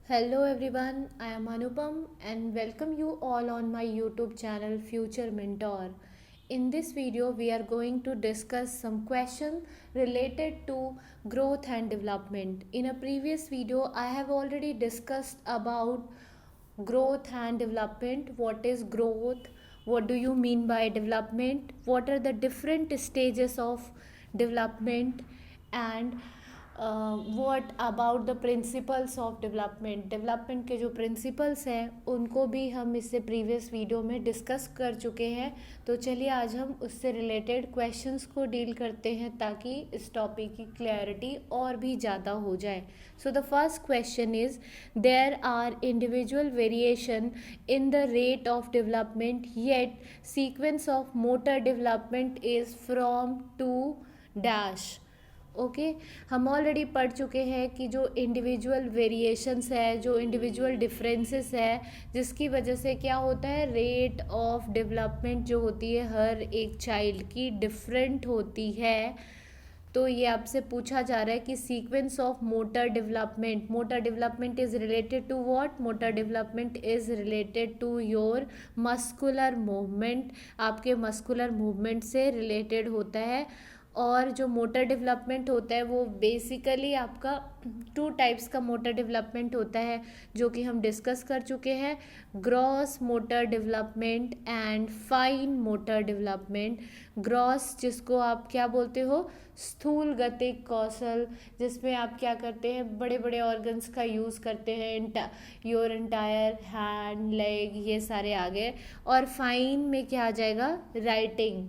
Hello everyone, I am Anupam and welcome you all on my YouTube channel Future Mentor. In this video, we are going to discuss some questions related to growth and development. In a previous video, I have already discussed about growth and development. What is growth? What do you mean by development? What are the different stages of development? And what about the principles of development development के जो principles हैं उनको भी हम इससे previous video में discuss कर चुके हैं। तो चलिए आज हम उससे रिलेटेड क्वेश्चंस को डील करते हैं ताकि इस टॉपिक की क्लैरिटी और भी ज़्यादा हो जाए। So the first question is there are individual variation in the rate of development yet sequence of motor development is from to dash. Okay हम ऑलरेडी पढ़ चुके हैं कि जो इंडिविजुअल वेरिएशंस है, जो इंडिविजुअल डिफरेंसेस है, जिसकी वजह से क्या होता है, रेट ऑफ डेवलपमेंट जो होती है हर एक चाइल्ड की डिफरेंट होती है। तो ये आपसे पूछा जा रहा है कि sequence of motor development is related to what? Motor development is related to your muscular movement, आपके मस्कुलर मूवमेंट से रिलेटेड होता है। और जो मोटर डेवलपमेंट होता है वो बेसिकली आपका टू टाइप्स का मोटर डेवलपमेंट होता है जो कि हम डिस्कस कर चुके हैं, gross motor development and fine motor development. Gross जिसको आप क्या बोलते हो, स्थूल गतिक कौशल, जिसमें आप क्या करते हैं, बड़े बड़े ऑर्गन्स का यूज़ करते हैं, योर एंटायर हैंड लेग ये सारे आ गए। और फाइन में क्या आ जाएगा, राइटिंग,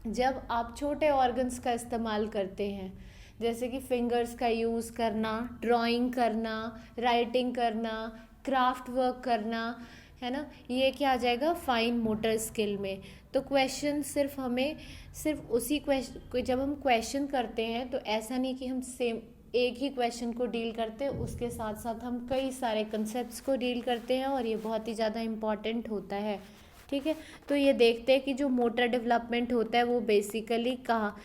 जब आप छोटे ऑर्गन्स का इस्तेमाल करते हैं जैसे कि फिंगर्स का यूज़ करना, ड्राइंग करना, राइटिंग करना, क्राफ्ट वर्क करना, है ना, ये क्या आ जाएगा फाइन मोटर स्किल में। तो क्वेश्चन सिर्फ हमें सिर्फ उसी क्वेश्चन, जब हम क्वेश्चन करते हैं तो ऐसा नहीं कि हम सेम एक ही क्वेश्चन को डील करते हैं, उसके साथ साथ हम कई सारे कंसेप्ट्स को डील करते हैं और ये बहुत ही ज़्यादा इम्पॉर्टेंट होता है। ठीक है, तो ये देखते हैं कि जो मोटर डेवलपमेंट होता है वो बेसिकली कहाँ,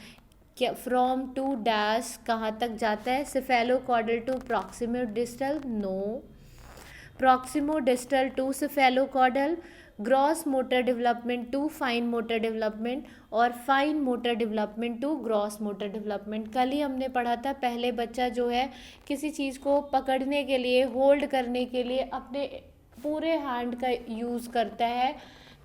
क्या फ्रॉम टू डैश कहाँ तक जाता है, cephalocaudal to proximodistal, no, proximodistal to cephalocaudal, gross motor development to fine motor development और fine motor development to gross motor development. कल ही हमने पढ़ा था, पहले बच्चा जो है किसी चीज़ को पकड़ने के लिए, होल्ड करने के लिए अपने पूरे हैंड का यूज़ करता है,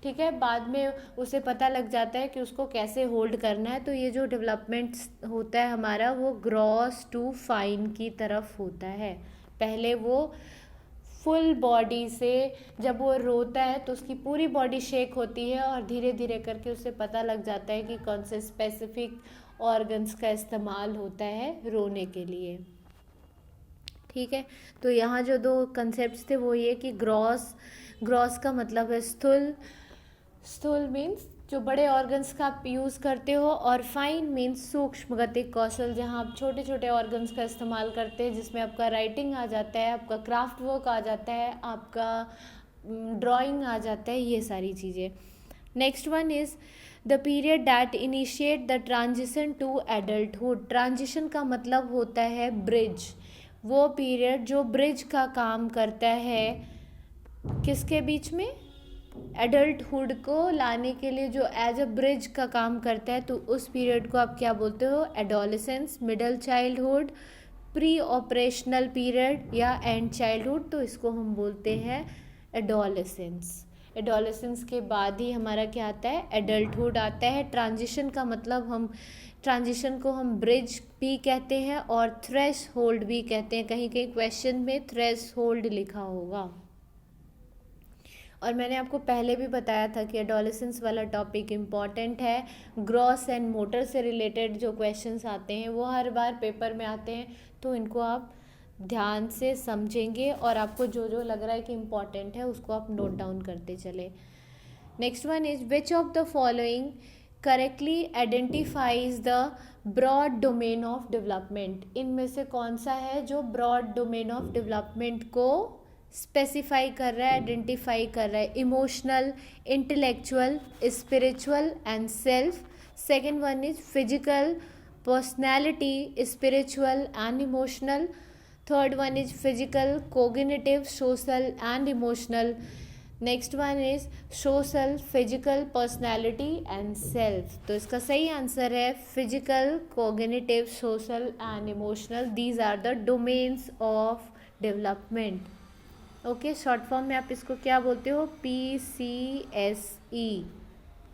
ठीक है, बाद में उसे पता लग जाता है कि उसको कैसे होल्ड करना है। तो ये जो डेवलपमेंट होता है हमारा वो ग्रॉस टू फाइन की तरफ होता है। पहले वो फुल बॉडी से, जब वो रोता है तो उसकी पूरी बॉडी शेक होती है और धीरे धीरे करके उसे पता लग जाता है कि कौन से स्पेसिफिक ऑर्गन्स का इस्तेमाल होता है रोने के लिए। ठीक है, तो यहाँ जो दो कंसेप्ट थे वो ये कि ग्रॉस का मतलब है स्थूल मीन्स जो बड़े ऑर्गन्स का आप यूज़ करते हो, और फाइन मीन्स सूक्ष्म गतिक कौशल, जहाँ आप छोटे छोटे ऑर्गन्स का इस्तेमाल करते हैं, जिसमें आपका राइटिंग आ जाता है, आपका क्राफ्ट वर्क आ जाता है, आपका ड्राइंग आ जाता है, ये सारी चीज़ें। Next one is the period that initiate the transition to adulthood. Transition का मतलब होता है ब्रिज, वो पीरियड जो ब्रिज का काम करता है किसके बीच में, एडल्टहुड को लाने के लिए, जो एज अ ब्रिज का काम करता है। तो उस पीरियड को आप क्या बोलते हो, adolescence, middle childhood, pre operational period या एंड चाइल्डहुड, तो इसको हम बोलते हैं एडोलेसेंस। एडोलेसेंस के बाद ही हमारा क्या आता है, एडल्टहुड आता है। ट्रांजिशन का मतलब हम ट्रांजिशन को हम ब्रिज भी कहते हैं और थ्रेश होल्ड भी कहते हैं, कहीं कहीं क्वेश्चन में थ्रेश होल्ड लिखा होगा। और मैंने आपको पहले भी बताया था कि एडोलेसेंस वाला टॉपिक इम्पॉर्टेंट है। ग्रॉस एंड मोटर से रिलेटेड जो क्वेश्चंस आते हैं वो हर बार पेपर में आते हैं, तो इनको आप ध्यान से समझेंगे और आपको जो जो लग रहा है कि इम्पॉर्टेंट है उसको आप नोट डाउन करते चले। Next one is which of the following correctly identifies the broad domain of development. इनमें से कौन सा है जो ब्रॉड डोमेन ऑफ डेवलपमेंट को स्पेसिफाई कर रहा है, आइडेंटिफाई कर रहा है, emotional, intellectual, spiritual and self. Second one is physical, personality, spiritual and emotional. Third one is physical, cognitive, social and emotional. Next one is social, physical, personality and self. तो इसका सही answer है physical, cognitive, social and emotional. These are the domains of development. Okay, short form में आप इसको क्या बोलते हो? PCSE.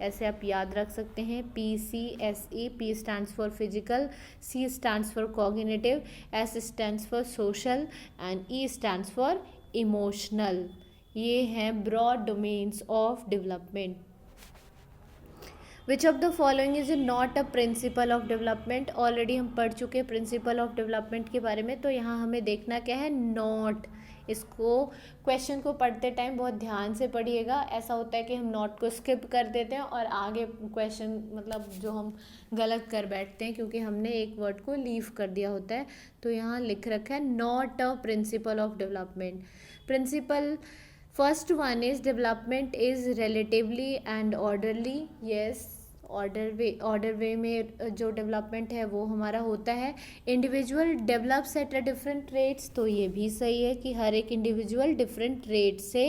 ऐसे आप याद रख सकते हैं, PCSE. P stands for physical, C stands for cognitive, S stands for social and E stands for emotional. ये हैं broad domains of development. Which of the following is not a principle of development. Already हम पढ़ चुके हैं principal of development के बारे में, तो यहाँ हमें देखना क्या है? नॉट. इसको क्वेश्चन को पढ़ते टाइम बहुत ध्यान से पढ़िएगा. ऐसा होता है कि हम नॉट को स्किप कर देते हैं और आगे क्वेश्चन मतलब जो हम गलत कर बैठते हैं क्योंकि हमने एक वर्ड को लीव कर दिया होता है. तो यहाँ लिख रखा है not a principle of development. Principle first one is development is relatively and orderly. Yes, order way में जो डेवलपमेंट है वो हमारा होता है. Individual develops at a different rates. तो ये भी सही है कि हर एक इंडिविजुअल डिफरेंट रेट से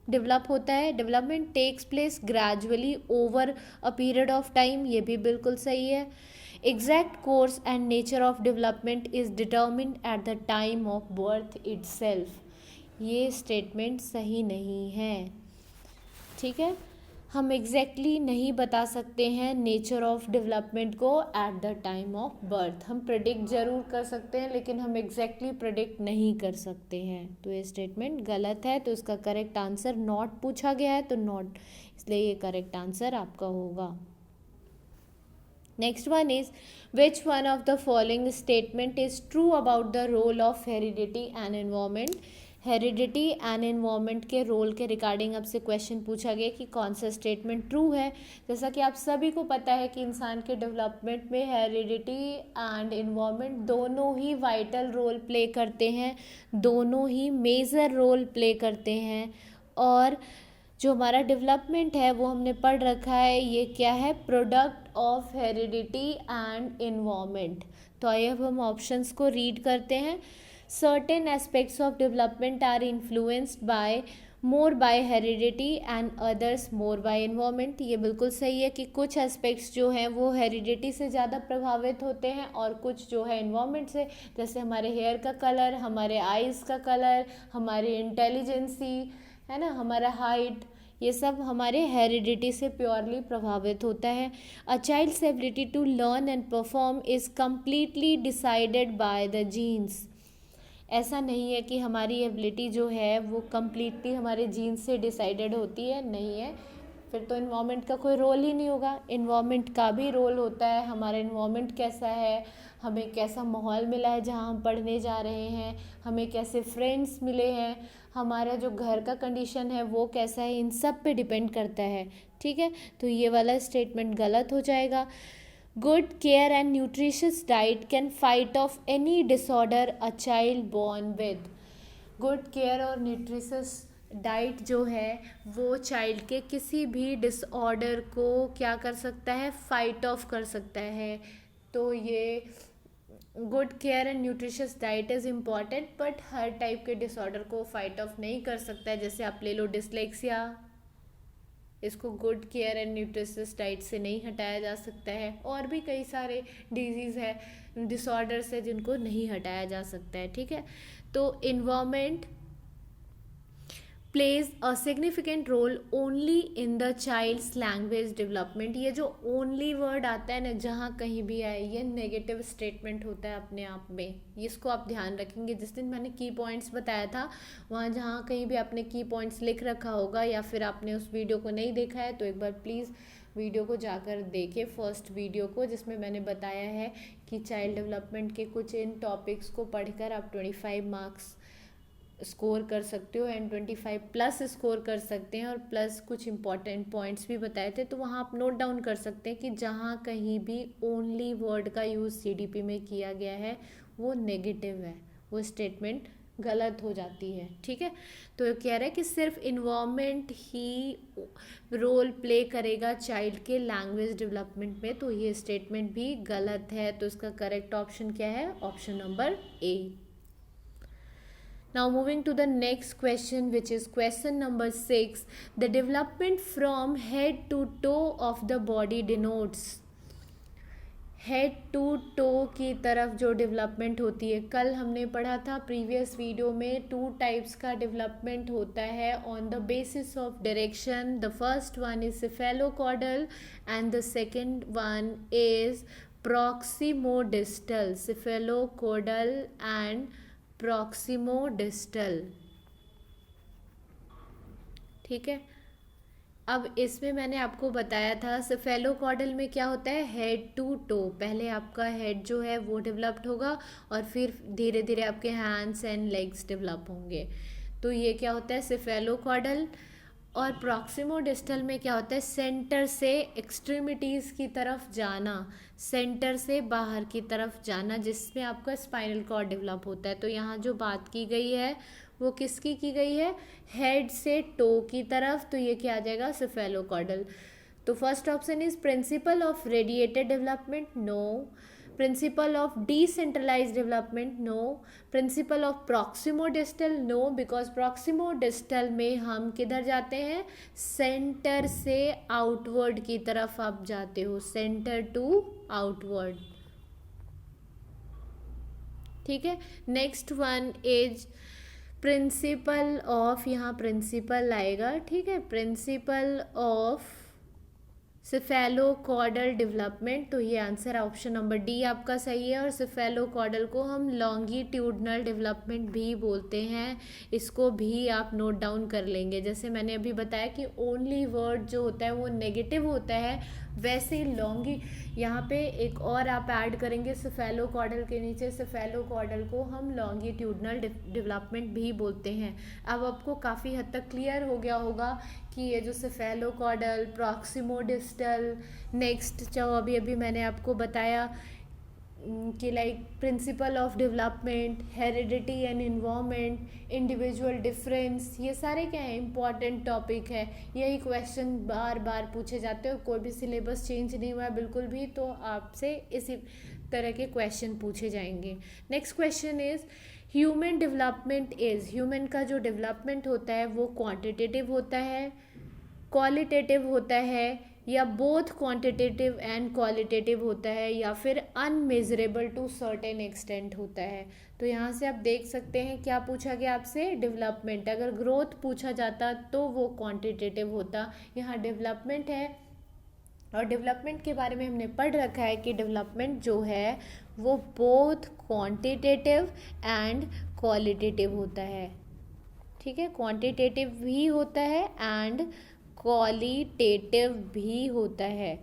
डेवलप होता है. Development takes place gradually over a period of time. ये भी बिल्कुल सही है. Exact course and nature of development is determined at the time of birth itself. ये स्टेटमेंट सही नहीं है. ठीक है, हम एग्जैक्टली नहीं बता सकते हैं नेचर ऑफ डेवलपमेंट को at the time of birth. हम प्रेडिक्ट जरूर कर सकते हैं लेकिन हम एग्जैक्टली प्रेडिक्ट नहीं कर सकते हैं. तो ये स्टेटमेंट गलत है. तो इसका करेक्ट आंसर नॉट पूछा गया है तो नॉट, इसलिए ये करेक्ट आंसर आपका होगा. Next one is which one of the following statement is true about the role of heredity and environment. Heredity and environment के रोल के रिगार्डिंग आपसे क्वेश्चन पूछा गया कि कौन सा स्टेटमेंट ट्रू है. जैसा कि आप सभी को पता है कि इंसान के डेवलपमेंट में हेरिडिटी एंड एनवायरमेंट दोनों ही वाइटल रोल प्ले करते हैं, दोनों ही मेजर रोल प्ले करते हैं. और जो हमारा डेवलपमेंट है वो हमने पढ़ रखा है, ये क्या है? Product of heredity and environment. तो आइए अब हम ऑप्शंस को रीड करते हैं. Certain aspects of development are influenced by more by heredity and others more by environment. ये बिल्कुल सही है कि कुछ एस्पेक्ट्स जो हैं वो हेरिडिटी से ज़्यादा प्रभावित होते हैं और कुछ जो है एनवायरनमेंट से. जैसे हमारे हेयर का कलर, हमारे आइज़ का कलर, हमारी इंटेलिजेंसी है ना, हमारा हाइट, ये सब हमारे हेरिडिटी से प्योरली प्रभावित होता है. A child's ability to learn and perform is completely decided by the genes. ऐसा नहीं है कि हमारी एबिलिटी जो है वो कम्प्लीटली हमारे जीन से डिसाइडेड होती है, नहीं है. फिर तो इन्वायरमेंट का कोई रोल ही नहीं होगा. इन्वायरमेंट का भी रोल होता है. हमारा इन्वायरमेंट कैसा है, हमें कैसा माहौल मिला है जहाँ हम पढ़ने जा रहे हैं, हमें कैसे फ्रेंड्स मिले हैं, हमारा जो घर का कंडीशन है वो कैसा है, इन सब पे डिपेंड करता है. ठीक है, तो ये वाला स्टेटमेंट गलत हो जाएगा. Good care and nutritious diet can fight off any disorder a child born with. Good care और nutritious डाइट जो है वो चाइल्ड के किसी भी डिसऑर्डर को क्या कर सकता है? फाइट ऑफ कर सकता है. तो ये good care and nutritious diet is important, but her type के डिसऑर्डर को फाइट ऑफ नहीं कर सकता है. जैसे आप ले लो डिसलेक्सिया, इसको good care and nutritious diet से नहीं हटाया जा सकता है. और भी कई सारे डिजीज़ है, डिसऑर्डर्स है जिनको नहीं हटाया जा सकता है. ठीक है, तो environment plays a significant role only in the child's language development. ये जो ओनली वर्ड आता है ना, जहाँ कहीं भी आए, ये नेगेटिव स्टेटमेंट होता है अपने आप में. इसको आप ध्यान रखेंगे. जिस दिन मैंने की पॉइंट्स बताया था वहाँ जहाँ कहीं भी आपने की पॉइंट्स लिख रखा होगा या फिर आपने उस वीडियो को नहीं देखा है तो एक बार प्लीज़ वीडियो को जाकर देखें, फर्स्ट वीडियो को, जिसमें मैंने बताया है कि चाइल्ड डेवलपमेंट के कुछ इन टॉपिक्स को पढ़कर आप 25 मार्क्स स्कोर कर सकते हो एंड 25 प्लस स्कोर कर सकते हैं. और प्लस कुछ इंपॉर्टेंट पॉइंट्स भी बताए थे, तो वहाँ आप नोट डाउन कर सकते हैं कि जहाँ कहीं भी ओनली वर्ड का यूज़ सीडीपी में किया गया है वो नेगेटिव है, वो स्टेटमेंट गलत हो जाती है. ठीक है, तो कह रहा है कि सिर्फ इन्वायरमेंट ही रोल प्ले करेगा चाइल्ड के लैंग्वेज डेवलपमेंट में, तो ये स्टेटमेंट भी गलत है. तो इसका करेक्ट ऑप्शन क्या है? Option number A. Now moving to the next question, which is question number 6. The development from head to toe of the body denotes. Head to toe की तरफ जो डेवलपमेंट होती है, कल हमने पढ़ा था प्रीवियस वीडियो में 2 टाइप्स का डेवलपमेंट होता है on the basis of direction. The first one is cephalocaudal and the second one is proximodistal. Cephalocaudal and proximodistal. ठीक है. अब इसमें मैंने आपको बताया था सिफेलोकॉर्डल में क्या होता है, हेड टू टो. पहले आपका हेड जो है वो डेवलप्ड होगा और फिर धीरे धीरे आपके हैंड्स एंड लेग्स डेवलप होंगे. तो ये क्या होता है सिफेलोकॉर्डल. और प्रॉक्सिमोडिस्टल में क्या होता है, सेंटर से एक्सट्रीमिटीज़ की तरफ जाना, सेंटर से बाहर की तरफ जाना, जिसमें आपका स्पाइनल कॉर्ड डेवलप होता है. तो यहाँ जो बात की गई है वो किसकी की गई है, हेड से टो की तरफ. तो ये क्या आ जाएगा, सिफेलोकॉर्डल. तो first option is principle of radiated development, no. Principle of decentralize development, no. Principle of proximodistal, no, because proximodistal में हम किधर जाते हैं, सेंटर से आउटवर्ड की तरफ आप जाते हो, सेंटर टू आउटवर्ड. ठीक है. Next one is principle of, यहाँ प्रिंसिपल आएगा. ठीक है. Principle of cephalocaudal development. तो ये आंसर ऑप्शन नंबर डी आपका सही है. और सिफेलोकॉर्डल को हम लॉन्गिट्यूडनल डेवलपमेंट भी बोलते हैं. इसको भी आप नोट डाउन कर लेंगे. जैसे मैंने अभी बताया कि ओनली वर्ड जो होता है वो नेगेटिव होता है, वैसे ही यहाँ पे एक और आप ऐड करेंगे सिफेलोकॉर्डल के नीचे. सिफेलोकॉर्डल को हम लॉन्गिट्यूडनल डेवलपमेंट भी बोलते हैं. अब आपको काफ़ी हद तक क्लियर हो गया होगा कि ये जो सिफेलोकॉर्डल, प्रॉक्सिमोडिस्टल, नेक्स्ट जो अभी मैंने आपको बताया कि like principal of development, heredity and environment, individual difference, ये सारे क्या है, इंपॉर्टेंट टॉपिक है. यही क्वेश्चन बार बार पूछे जाते हैं. कोई भी सिलेबस चेंज नहीं हुआ है बिल्कुल भी, तो आपसे इसी तरह के क्वेश्चन पूछे जाएंगे. Next question is human development is. Human का जो डेवलपमेंट होता है वो क्वांटिटेटिव होता है, क्वालिटेटिव होता है, या बोथ क्वांटिटेटिव एंड क्वालिटेटिव होता है, या फिर अनमेजरेबल टू सर्टेन एक्सटेंट होता है. तो यहाँ से आप देख सकते हैं क्या पूछा गया आपसे, डेवलपमेंट. अगर ग्रोथ पूछा जाता तो वो क्वांटिटेटिव होता. यहाँ डेवलपमेंट है और डेवलपमेंट के बारे में हमने पढ़ रखा है कि डेवलपमेंट जो है वो बोथ क्वांटिटेटिव एंड क्वालिटेटिव होता है. ठीक है. क्वांटिटेटिव भी होता है एंड क्वालिटेटिव भी होता है.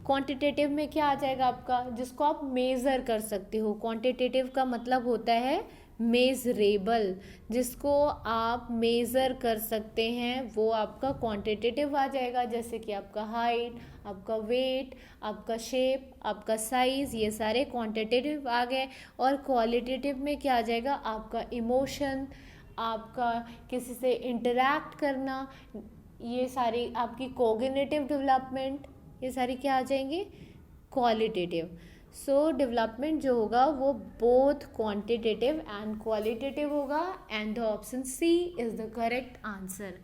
क्वांटिटेटिव में क्या आ जाएगा आपका, जिसको आप मेज़र कर सकते हो. क्वांटिटेटिव का मतलब होता है मेजरेबल, जिसको आप मेज़र कर सकते हैं वो आपका क्वांटिटेटिव आ जाएगा. जैसे कि आपका हाइट, आपका वेट, आपका शेप, आपका साइज़, ये सारे क्वांटिटेटिव आ गए. और क्वालिटेटिव में क्या आ जाएगा, आपका इमोशन, आपका किसी से इंटरैक्ट करना, ये सारी आपकी कोग्निटिव डेवलपमेंट, ये सारी क्या आ जाएंगी, क्वालिटेटिव. सो डेवलपमेंट जो होगा वो बोथ क्वांटिटेटिव एंड क्वालिटेटिव होगा. And the option C is the correct answer.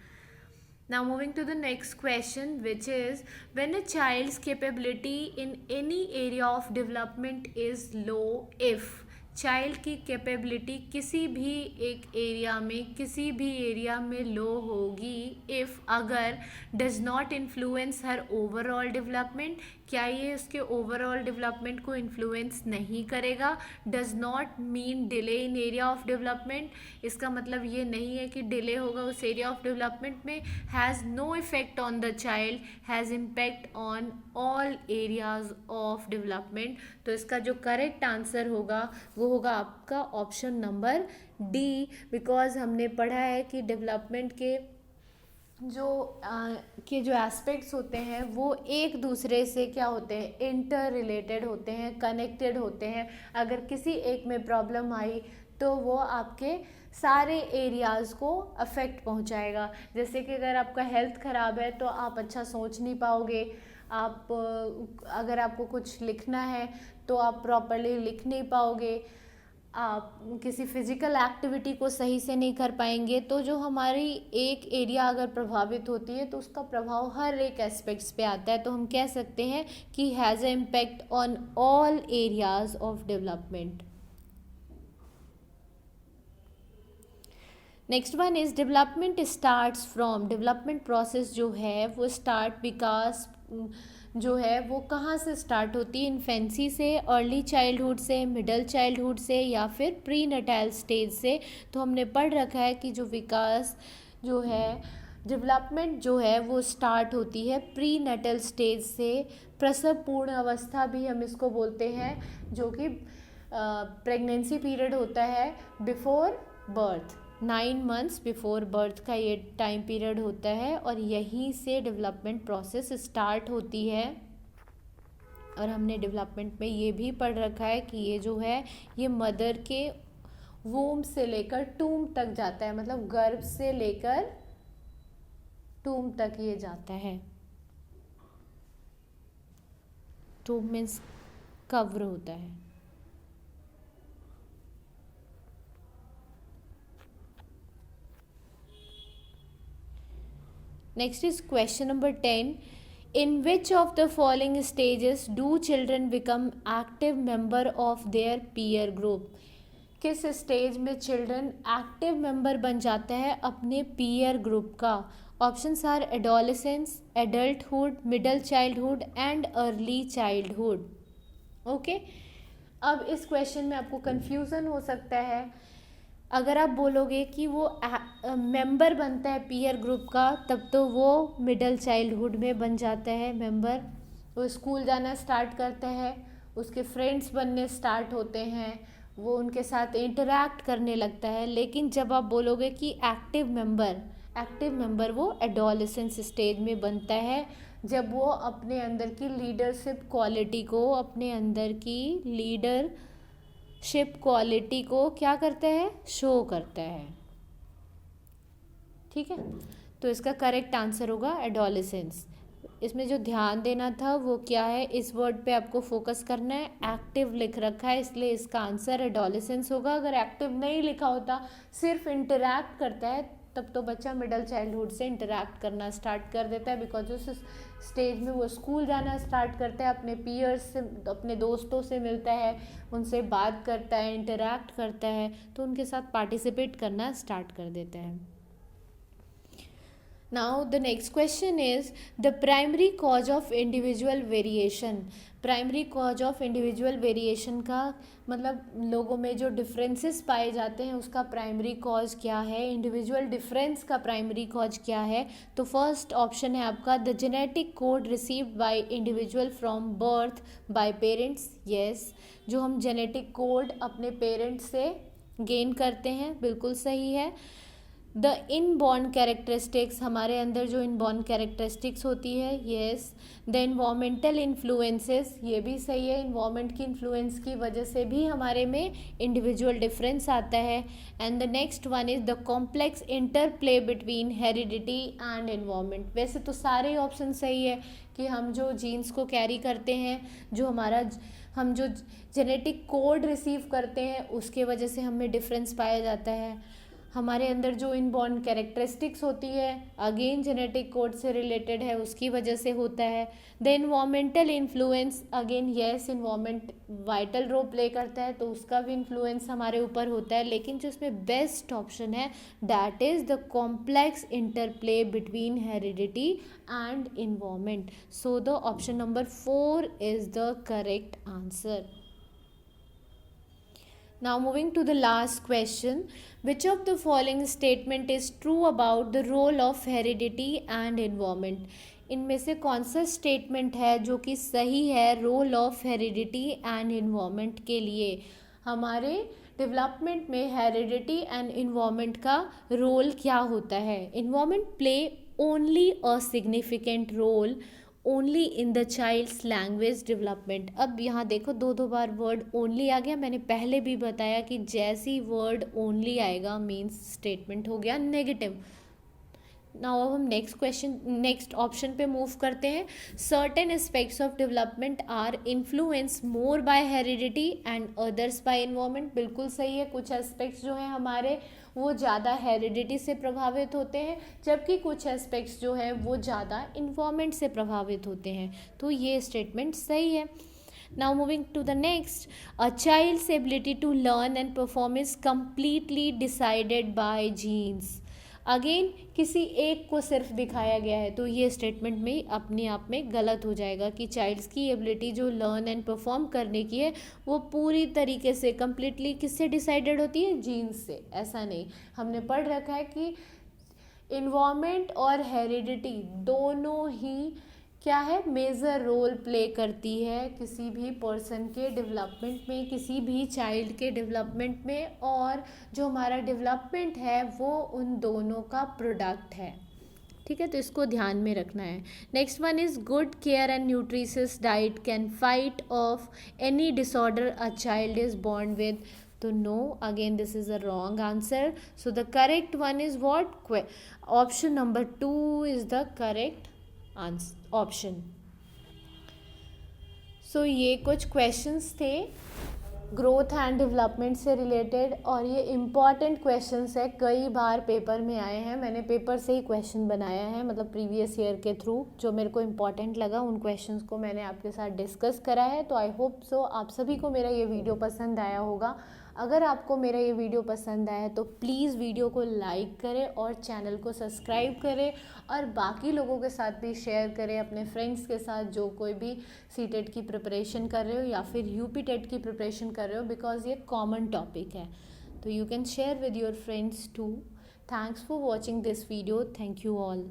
Now moving to the next question, which is when a child's capability in any area of development is low if. Child की capability किसी भी एक area में, किसी भी area में लो होगी if, अगर does not influence her overall development. क्या ये उसके ओवरऑल डेवलपमेंट को इन्फ्लुएंस नहीं करेगा. Does not mean delay in area of development. इसका मतलब ये नहीं है कि डिले होगा उस एरिया ऑफ डेवलपमेंट में. Has no effect on the child, has impact on all areas of development. तो इसका जो करेक्ट आंसर होगा वो होगा आपका ऑप्शन नंबर डी. बिकॉज हमने पढ़ा है कि डेवलपमेंट के जो एस्पेक्ट्स होते हैं वो एक दूसरे से क्या होते हैं, इंटर रिलेटेड होते हैं, कनेक्टेड होते हैं. अगर किसी एक में प्रॉब्लम आई तो वो आपके सारे एरियाज़ को अफेक्ट पहुंचाएगा. जैसे कि अगर आपका हेल्थ ख़राब है तो आप अच्छा सोच नहीं पाओगे. आप अगर आपको कुछ लिखना है तो आप प्रॉपरली लिख नहीं पाओगे. आप किसी फिजिकल एक्टिविटी को सही से नहीं कर पाएंगे, तो जो हमारी एक एरिया अगर प्रभावित होती है तो उसका प्रभाव हर एक एस्पेक्ट्स पे आता है। तो हम कह सकते हैं कि has a impact on all areas of development. Next one is development starts from. Development process जो है वो स्टार्ट, विकास जो है वो कहाँ से स्टार्ट होती है? इन्फेंसी से, अर्ली चाइल्डहुड से, मिडल चाइल्डहुड से, या फिर प्री नटाइल स्टेज से। तो हमने पढ़ रखा है कि जो विकास जो है, डेवलपमेंट जो है वो स्टार्ट होती है प्री नटल स्टेज से। प्रसव पूर्ण अवस्था भी हम इसको बोलते हैं, जो कि प्रेगनेंसी पीरियड होता है before birth. 9 months before birth का ये टाइम पीरियड होता है, और यहीं से डेवलपमेंट प्रोसेस स्टार्ट होती है। और हमने डेवलपमेंट में ये भी पढ़ रखा है कि ये जो है ये मदर के वूम से लेकर टूम तक जाता है, मतलब गर्भ से लेकर टूम तक ये जाता है। टूम मीन्स कवर होता है। Next is question number 10. In which of the following stages do children become active member of their peer group? किस स्टेज में चिल्ड्रन एक्टिव मेंबर बन जाता है अपने पीयर ग्रुप का? Options are adolescence, adulthood, middle childhood and early childhood. Okay, अब इस question में आपको कंफ्यूजन हो सकता है। अगर आप बोलोगे कि वो मेंबर बनता है पीयर ग्रुप का, तब तो वो मिडल चाइल्डहुड में बन जाता है मेंबर। वो स्कूल जाना स्टार्ट करता है, उसके फ्रेंड्स बनने स्टार्ट होते हैं, वो उनके साथ इंटरैक्ट करने लगता है। लेकिन जब आप बोलोगे कि एक्टिव मेंबर वो एडोलेसेंस स्टेज में बनता है, जब वो अपने अंदर की लीडरशिप क्वालिटी को, अपने अंदर की लीडरशिप क्वालिटी को क्या करता है? शो करता है। ठीक है, तो इसका करेक्ट आंसर होगा एडोलेसेंस। इसमें जो ध्यान देना था वो क्या है? इस वर्ड पे आपको फोकस करना है। एक्टिव लिख रखा है, इसलिए इसका आंसर एडोलेसेंस होगा। अगर एक्टिव नहीं लिखा होता, सिर्फ इंटरैक्ट करता है, तब तो बच्चा मिडल चाइल्डहुड से इंटरैक्ट करना स्टार्ट कर देता है, बिकॉज उस स्टेज में वो स्कूल जाना स्टार्ट करता है, अपने पीयर्स से, अपने दोस्तों से मिलता है, उनसे बात करता है, इंटरैक्ट करता है, तो उनके साथ पार्टिसिपेट करना स्टार्ट कर देता है। Now the next question is the primary cause of individual variation. Primary cause of individual variation का मतलब लोगों में जो डिफरेंसेस पाए जाते हैं उसका प्राइमरी कॉज क्या है? इंडिविजुअल डिफरेंस का प्राइमरी कॉज क्या है? तो फर्स्ट ऑप्शन है आपका the genetic code received by individual from birth bye parents. Yes, जो हम जेनेटिक कोड अपने पेरेंट्स से गेन करते हैं, बिल्कुल सही है। द इनबॉर्न कैरेक्टरिस्टिक्स, हमारे अंदर जो इनबॉर्न कैरेक्टरिस्टिक्स होती है, येस। द इन्वामेंटल इन्फ्लुएंसेस, ये भी सही है, इन्वामेंट की इन्फ्लुएंस की वजह से भी हमारे में इंडिविजुअल डिफरेंस आता है। And the next one is the complex interplay between heredity and environment. वैसे तो सारे ऑप्शन सही है कि हम जो जीन्स को कैरी करते हैं, जो हम जो जेनेटिक कोड रिसीव करते हैं, उसके वजह से हमें डिफरेंस पाया जाता है। हमारे अंदर जो इनबॉर्न कैरेक्टरिस्टिक्स होती है, अगेन जेनेटिक कोड से रिलेटेड है, उसकी वजह से होता है। The environmental influence, again yes, environment vital role play करता है, तो उसका भी इन्फ्लुएंस हमारे ऊपर होता है। लेकिन जो इसमें बेस्ट ऑप्शन है that is the complex interplay between heredity and environment. So the option number 4 is the correct answer. Now moving to the last question, which of the following statement is true about the role of heredity and environment? इनमें से कौन सा statement है जो कि सही है role of heredity and environment के लिए? हमारे डेवलपमेंट में हेरिडिटी एंड इन्वायरमेंट का रोल क्या होता है? Environment play only a significant role only in the child's language development. अब यहाँ देखो दो बार वर्ड ओनली आ गया। मैंने पहले भी बताया कि जैसी वर्ड ओनली आएगा मीन्स स्टेटमेंट हो गया नेगेटिव। नाउ अब हम नेक्स्ट ऑप्शन पे मूव करते हैं. Certain aspects of development are influence more by heredity and others by environment. बिल्कुल सही है. कुछ एस्पेक्ट्स जो हैं हमारे वो ज़्यादा हेरिडिटी से प्रभावित होते हैं, जबकि कुछ एस्पेक्ट्स जो है वो ज़्यादा इन्वायरमेंट से प्रभावित होते हैं. तो ये स्टेटमेंट सही है. Now moving to the next, a child's ability to learn and perform is completely decided by genes. Again किसी एक को सिर्फ दिखाया गया है, तो ये स्टेटमेंट में अपने आप में गलत हो जाएगा कि चाइल्ड्स की एबिलिटी जो लर्न एंड परफॉर्म करने की है वो पूरी तरीके से कम्प्लीटली किससे डिसाइडेड होती है? जीन्स से. ऐसा नहीं, हमने पढ़ रखा है कि इन्वायरमेंट और हेरिडिटी दोनों ही क्या है, मेजर रोल प्ले करती है किसी भी पर्सन के डेवलपमेंट में, किसी भी चाइल्ड के डेवलपमेंट में. और जो हमारा डेवलपमेंट है वो उन दोनों का प्रोडक्ट है. ठीक है, तो इसको ध्यान में रखना है. Next one is good care and nutritious diet can fight off any disorder a child is born with. तो no, again this is a wrong answer. So the correct one is what? Option number 2 is the correct option. So ये कुछ questions थे growth and development से related, और ये important questions है, कई बार paper में आए हैं. मैंने पेपर से ही क्वेश्चन बनाया है, मतलब प्रीवियस ईयर के थ्रू जो मेरे को इम्पॉर्टेंट लगा उन क्वेश्चंस को मैंने आपके साथ डिस्कस करा है. तो आई होप सो आप सभी को मेरा ये वीडियो पसंद आया होगा. अगर आपको मेरा ये वीडियो पसंद आया तो प्लीज़ वीडियो को लाइक करें और चैनल को सब्सक्राइब करें, और बाकी लोगों के साथ भी शेयर करें, अपने फ्रेंड्स के साथ जो कोई भी सीटेट की प्रिपरेशन कर रहे हो या फिर यूपी टेट की प्रिपरेशन कर रहे हो, बिकॉज ये कॉमन टॉपिक है. तो you can share with your friends too. Thanks for watching this video. Thank you all.